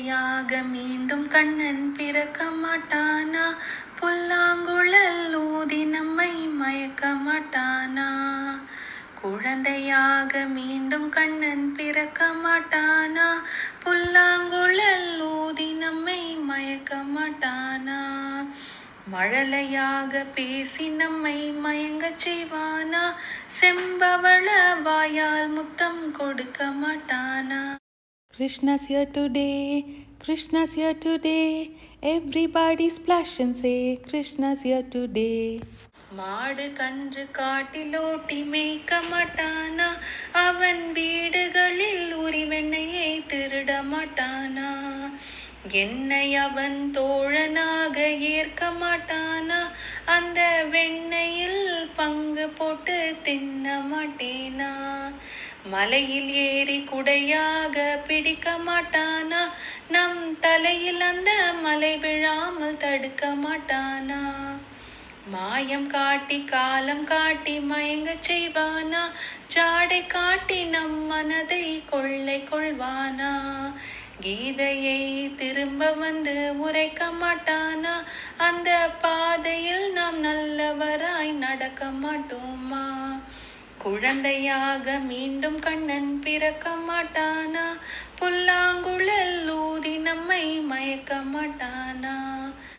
குழந்தையாக மீண்டும் கண்ணன் பிறக்க மாட்டானா? புல்லாங்குழல் ஊதி நம்மை மயக்க மாட்டானா? குழந்தையாக மீண்டும் கண்ணன் பிறக்க மாட்டானா? புல்லாங்குழல் ஊதி நம்மை மயக்க மாட்டானா? மழலையாக பேசி நம்மை மயங்கச் செய்வானா? செம்பவள வாயால் முத்தம் கொடுக்க மாட்டானா? Krishna's here today, Krishna's here today. Everybody splash and say Krishna's here today. மாடு கன்று காட்டிலோட்டி மேய்க்க மாட்டானா? அவன் வீடுகளில் உரிவெண்ணையை திருட மாட்டானா? என்னை அவன் தோழனாக ஏற்க மாட்டானா? அந்த வெண்ணையில் பங்கு போட்டு தின்ன மாட்டேனா? மலையில் ஏறி குடையாக பிடிக்க மாட்டானா? நம் தலையில் அந்த மலை விழாமல் தடுக்க மாட்டானா? மாயம் காட்டி காலம் காட்டி மயங்கச் செய்வானா? ஜாடை காட்டி நம் மனதை கொள்ளை கொள்வானா? கீதையை திரும்ப வந்து உரைக்க மாட்டானா? அந்த பாதையில் நாம் நல்லவராய் நடக்க மாட்டோமா? குழந்தையாக மீண்டும் கண்ணன் பிறக்க மாட்டானா? புல்லாங்குழல் ஊதி நம்மை மயக்க மாட்டானா?